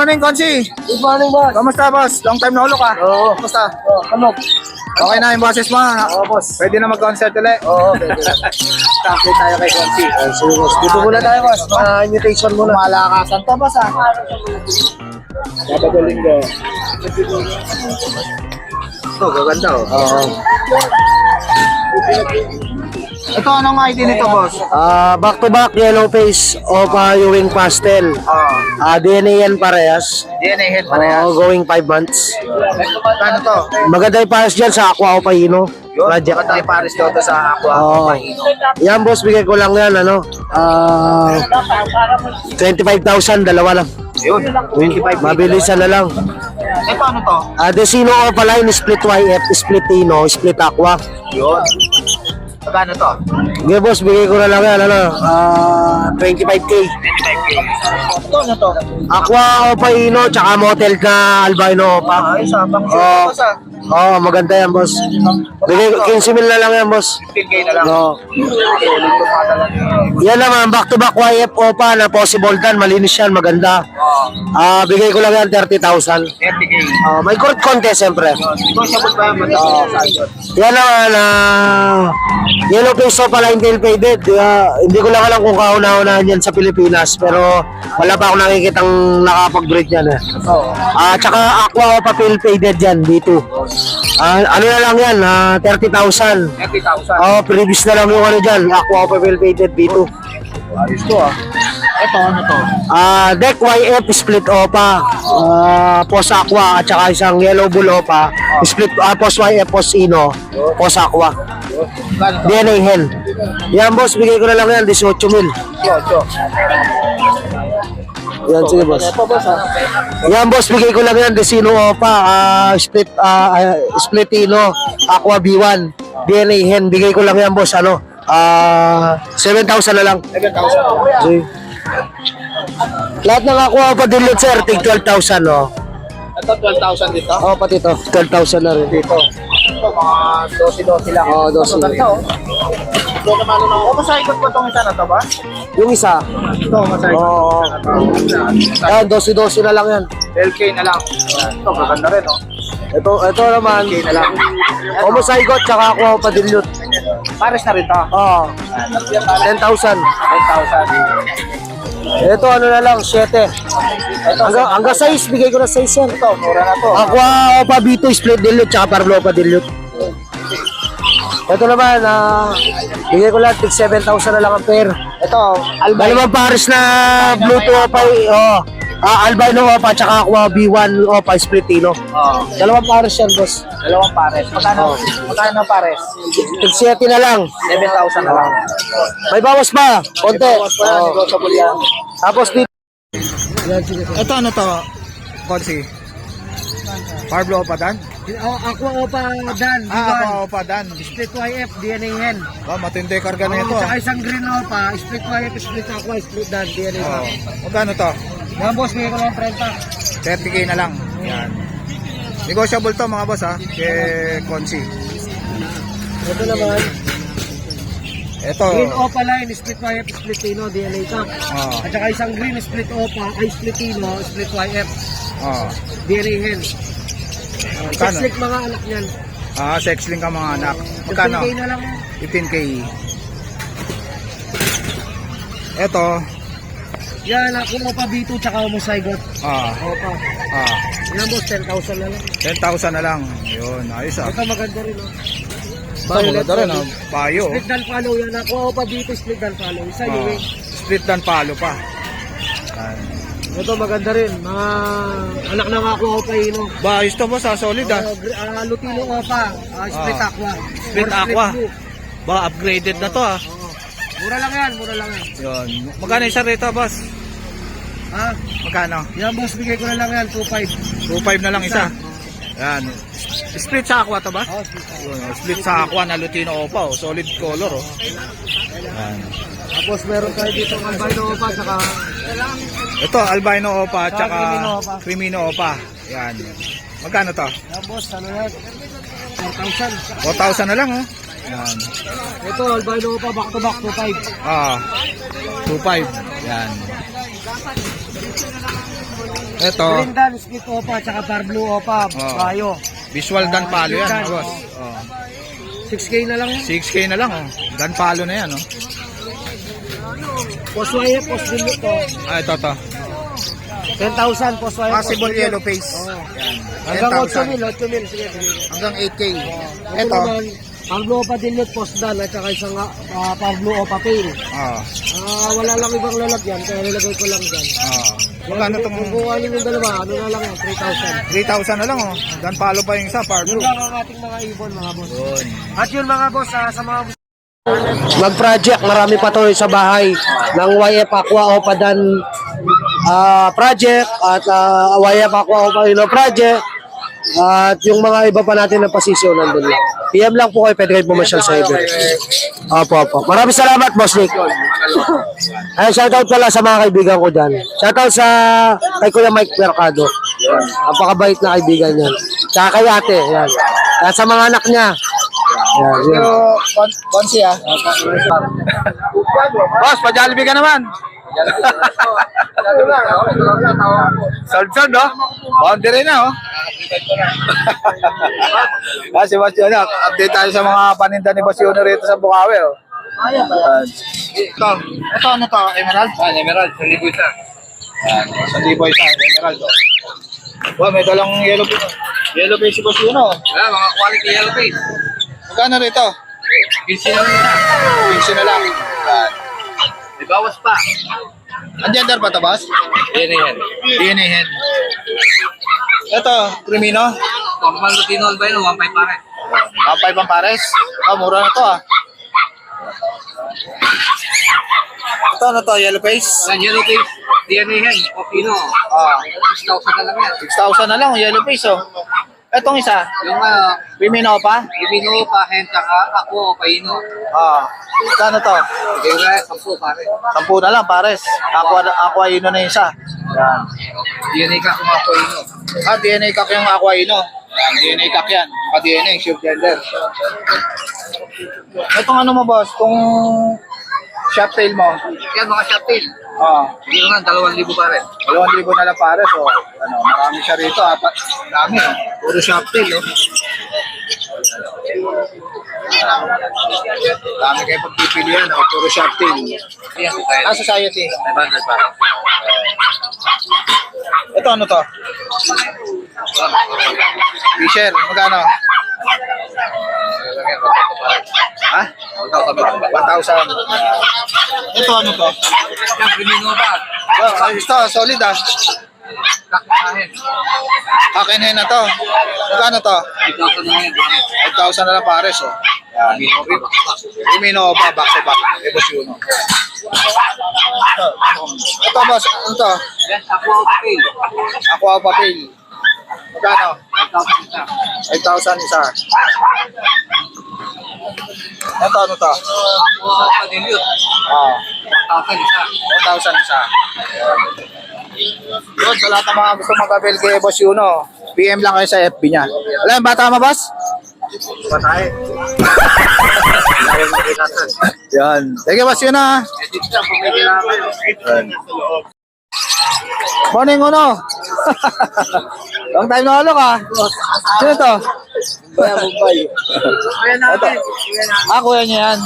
morning, Konsi. Good morning, boss. Kamusta, boss? Long time na ulo ka. Oo. Kamusta? Ano? Okay na yung boses mo. Oo, boss. Pwede na mag-concert ulit. Oo, pwede. Update tayo kay Konsi. Sige, boss. Dito muna tayo, boss. Invitation muna. Malakasan to, boss, ha? Kapagaling ko. Ito, gaganda, oh. Oo. Ito, anong ID nito, boss? Back to back, yellow face, Opa Ewing Pastel. DNA yan parehas. DNA head parehas. Going 5 months. Ano to? Maganda yung parehas dyan sa Aqua Opa Hino. Yun, maganda yung Paris daw to sa Aqua. Oo. Yan, boss, bigay ko lang yan, ano? 25,000, dalawa lang. Yun, 25. Mabilisan na lang. Ito, ano to? Desino Opa line, split YF, split Hino, split Aqua. Yun. Magkano to? Okay, boss, bigay ko na lang yan, ano? 25K. 25K. Ito, ano to? Aqua Opa Hino, tsaka motel na albino Opa. Ayos, ha? Pang Oo. boss, ha? Oo, maganda yan, boss. Bigay 15 mil na lang yan, boss. 15K na lang. Oo. Ulit ko pa talaga. Yan naman, back to back YF Opa na possible dan, malinis yan, maganda. Bigay ko lang yan 30,000. 30K. May court contest, siyempre. Negotiable ba yan? Yan naman, yellow face Opa line tail faded. Hindi ko lang alam kung kauna-unahan yan sa Pilipinas, pero wala pa ako nakikitang nakapag-breed yan. Tsaka Aqua Opa tail faded yan, dito. Ano na lang yan, 30,000. 30,000. Previous na lang yung ano dyan, Aqua Opa tail faded, dito. Ayos to, ha? Ito, ano to? Deck YF split Opa, Pos Aqua at saka isang yellow bull Opa, split Pos YF, Pos Ino, Pos Aqua. Magkano to? DNA hen. Yan, boss, bigay ko na lang yan 18 mil. 18. Yan, sige, boss. Ito, boss, ha? Yan, boss, bigay ko lang yan Desino Opa, split Ino, Aqua B1, DNA hen. Bigay ko lang yan, boss, ano? 7,000 na lang. 7,000. Okay. Lahat ng Aqua Opa dilute, sir, tig 12,000, no? Ito, 12,000 dito. Pati ito, 12,000 na rin. Dito. Ito, mga 12 lang. Oo, 12. Ito, ganda, oh. Ito naman, ano. Masaikot ko itong isa na to ba? Yung isa, Ito, masaikot ko Oo. isa na to. yan, 12 na lang yan. 12K na lang. Ito, maganda rin, oh. Ito naman, 12K na lang. homozygote tsaka Aqua Opa dilute. Pares na rin to. Oo, 10,000. 10,000. Ito ano na lang, 7. Hanggang 6, bigay ko na 6 yan. Ito, mura na to. Aqua Opa B2 split dilute tsaka Parlo Opa dilute. Ito naman, bigay ko lang, tig 7,000 na lang ang pair. Ito, Dalawang pares na Bluetooth Opa, albino Opa tsaka Aqua B1 Opa split Ino. Dalawang pares yan, boss. dalawang pares. Magkano ang pares? Tig 7 na lang. 7,000 na lang. May bawas pa, konti. Bawas pa yan, negotiable yan. Tapos dito. Ito ano to? Konsi? Parblo pa dan? Aqua Opa Dan, Ako pa dan. split YF, DNA hen. Matindi karga na ito. Tsaka isang green Opa, split YF, split Aqua, split Dan, DNA hen. Magkano to? Yan, boss, bigay ko lang 30. 30K na lang. Yan. Negotiable to mga boss, ha? Kay Konsi. Ito naman, Ito. green Opa line, split YF, split Tino, DNA cup. Oh. At saka isang green, split Opa, ay split Tino, split YF, Oh. DNA hen. Magkano? Six mga anak niyan. Sex link ang mga anak. Magkano? 15K na lang. 15K. Ito. Yan, ako Opa B2 tsaka homozygote. Opa. Yan, boss, 10,000 na lang. 10,000 na lang. Yun, ayos ah. Ito maganda rin, oh. Ito maganda rin ah. Bayo. Split dan follow yan. Ako Opa B2, split dan follow. Isa yung Split dan palo pa. Yan. ito maganda rin. Mga anak ng ako Opa Hino. Ba, ayos to boss ah. Solid ah. Lutino Opa, split Aqua. Split Or Aqua. blue. Ba, upgraded na to ah. Mura lang yan, mura lang yan. Yun. Magkano isa rito boss? Ha? Magkano? Yan, boss, bigay ko na lang yan, 2.5. 2.5 na lang isa. Yan. Split sa aqua to ba? Split Aqua. Yun, split sa aqua na Lutino Opa. Oh. Solid color oh. Yan. Tapos meron tayo dito ng albino Opa, saka Ito, albino Opa tsaka Crimino Opa. Crimino Opa. Yan. Magkano to? yan, boss, ano yan? 4,000. 4,000 na lang oh. Yan. Ito, albino Opa, back to back, 2.5. 2.5. Yan. Ito, Green Dan, split opa, tsaka par blue opa, bayo. visual dan palo yan, Dan, mga boss. Oh. 6K na lang yan. 6K na lang, oh. Dan palo na yan, oh. Poswaya, post dilute to. Ah, ito, to. 10,000, poswaya, Possible yellow face. Oh. Yan. Hanggang 10,000. 8,000, sige. Hanggang 8K. Ito Ito, naman, par blue opa dilute, post dan, at saka isang par blue opa pale. oh. Wala lang ibang lalagyan, kaya nilagay ko lang dyan. Oh. Magkano itong Kung kuhanin yung dalawa, ano na lang yan, 3,000. 3,000 na lang, oh. Dan palo pa yung isa, par Yun blue. lang ang ating mga ibon, mga boss. Yun. At yun mga boss, sa mga mag-project, marami pa to sa bahay ng YF Aqua Opadan project at YF Aqua Opadan project at yung mga iba pa natin na posisyon nandun lang. PM lang po kayo, pwede kayo pumasyal sa iba. Opo. Maraming salamat, Boss Nick. Ay, shoutout pala sa mga kaibigan ko dyan. Shoutout sa kay Kuya Mike Mercado. Napakabait na kaibigan yan. Tsaka kay ate. Yan. At sa mga anak niya. Yan. Pero, Konsi, ah. Boss, pa-Jollibee ka naman. Sold, no? Boundary na, oh. Si Boss Junior, update tayo sa mga paninda ni Boss Junior rito sa Bukawi, oh. Ito ano to? Emerald? Emerald, 1,000 isa. Sa libo isa, emerald, oh. Wow, may dalang yellow face. Yellow face si Boss Junior, oh. Mga quality yellow face. Magkano rito? 15 lang isa. 15 na lang. May bawas pa. Ang gender ba ito, boss? Yan na yan. DNA hen. Ito, Crimino. Normal Lutino albino, 1.5 pare. 5 ang pares. Mura na to, ah. Ito ano to, yellow face? Yan, yellow face. DNA hen, Opino. 6,000 na lang yan. 6,000 na lang, yellow face, oh. Etong isa, Yung Crimino pa? Opino pa, hen, tsaka ako, Opino. Kano to? Yung na, 10 pare. 10 na lang, pares. Aqua Ino na yung isa. Yan. DNA ka kung Opino. DNA kak yung Aqua Ino. Yan, DNA kak yan. DNA, sure gender. Etong ano mo, boss? Kung shop tail mo. Yan, mga shop tail. Hindi naman, 2,000 pare. 2,000 na lang pares, oh. Ano, marami siya rito, apat. Dami, oh. Puro shop tail, oh. Dami kayo pagpipilian, oh. Puro shop tail. Yan, Society. 500 pare. Ito ano to? Fisher, magkano? Ha? 1,000. Ito ano to? Yan, Opino pa. Ito, solid ah. Kakahin. Akin na to. Magkano to? 8,000 na yan. 5,000 na lang pares, oh. Yan. Rimino pa, back to back. Ebos yun, oh. Ito, boss. Ano to? Yan, Aqua Opino. Aqua papel. Magkano? 5,000 isa. 5,000 isa. Ito, ano to? Aqua Padilute. 1,000 isa. 1,000 isa. Yun, sa lahat ng mga gusto mag-avail kay Boss Yuno, PM lang kayo sa FB niya. Alam, bata mo, boss? Patay. Yan. Thank you, Boss Yuno. ah. Edit siya, kung may kailangan kayo. Morning, Uno. Long time na alok, ah. Sino to? Kuya Mumbai. Kuya natin. Kuya niya yan.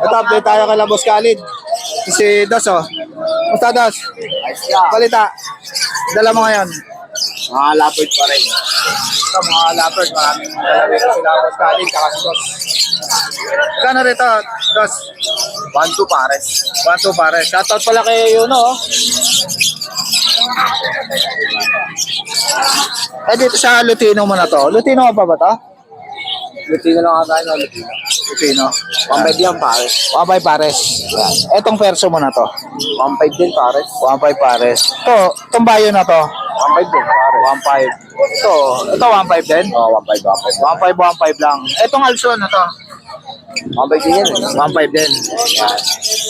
Ito, update tayo kay Boss Khalid. Si Dos, oh. Musta, Dos? Balita. Dala mo ngayon. Mga lapit pa rin. Ito, mga leopard. Maraming dala rito sila Boss Khalid, saka si Dos. Magkano rito, Dos? 1,2 pares. 1-2 pare. Shoutout pala kay Yuno, oh. Dito sa Lutino mo na to. Lutino pa ba to? Lutino lang ako tayo. Lutino. Lutino. 1,500 yan pares. 1-5 pares. Yan. Etong perso mo na to. 1,500 din pares. 1-5 pares. Itong bayo na to. 1,500 din pares. 1-5. Ito 1-5 din? Oo, 1,500. 1-5 lang. Etong also na to. 1,500 din yan. 1-5 din. Yan.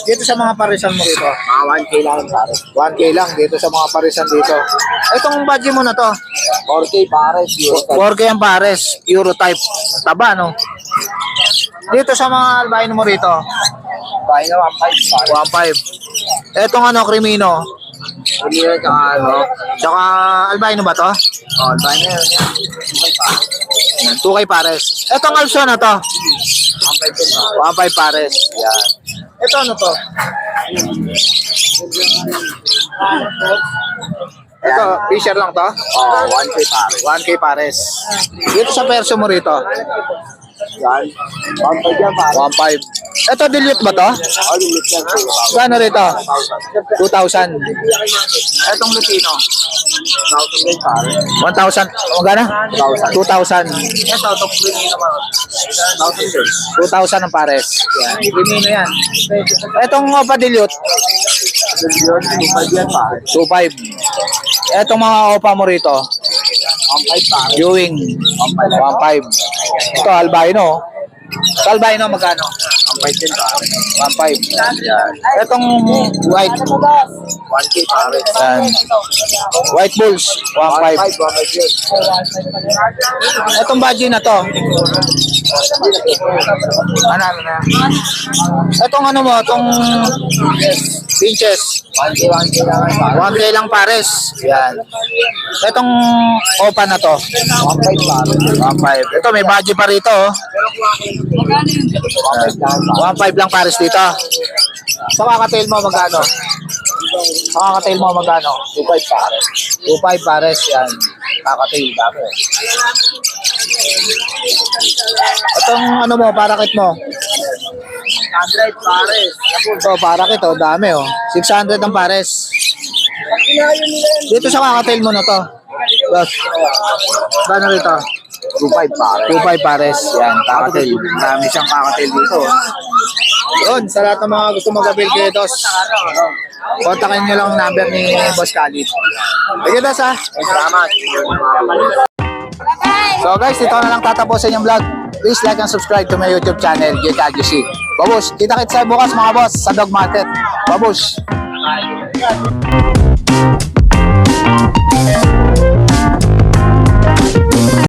Dito sa mga parisan mo rito. Mga 1K lang yan pares. 1K lang dito sa mga parisan dito. Etong budget mo na to. 4K pares. 4K ang pares. Euro type. Taba, no? Dito sa mga albino mo rito. Bahay na 1,500 pares. 1.5. Etong ano, Crimino, Hindi yan, tsaka ano. Tsaka albino ba to? Oh, albino yan. Yan, 2K pares. Etong also na to. 1.5 pares. Yan. Ito ano to? Ito, Fisher lang to? Oh, 1K pares. 1K pares. Dito sa perso mo rito? Yan. 1.5 yan pares. 1.5. Ito, dilute ba to? Oh, limit yan. Gano rito? 2,000. Etong Lutino. 1,000 din pares. 1,000. Magana? 2,000. Ito, top green naman. 1,000 din. 2,000 ang pares. Yan. Primino yan. Etong Opa Dilute, Yun, 2.5 yan pares. 2.5. Etong mga Opa mo rito, 1.5 pares. Ewing, 1.5. Ito, albino. Sa albino, magkano? 1.5 din pares. 1.5. Etong white, 1K pares. yan. White Bulls, 1.5. 1.5 yun. Etong badge na to, ano na? Etong ano mo, etong pinches, 1K lang pares. 1K lang pares. Yan. Etong Opa na to, 1.5 pares. 1.5. Ito, may badge pa rito, oh. 1.5 lang pares dito. Sa kakatail mo, magkano? Sa kakatail mo, magkano? 2.5 pares. 2.5 pares, yan. Kakatail, dami. Itong ano mo, parakit mo. 100 pares. Ito, parakit, oh, dami, oh. 600 ang pares. Dito sa kakatail mo na to. Boss, gano'n rito? 2.5 pares. 2.5 pares, yan, kakatail. Dami siyang kakatail dito. Yun, sa lahat ng mga gusto mag-avail kay Dos, kontakin nyo lang ang number ni Boss Khalid. Sige, Dos, ha? Salamat. So guys, dito na lang tatapusin yung vlog. Please like and subscribe to my YouTube channel, JKGC. Babush, kita-kits sa bukas mga boss sa Dog Market. Babush!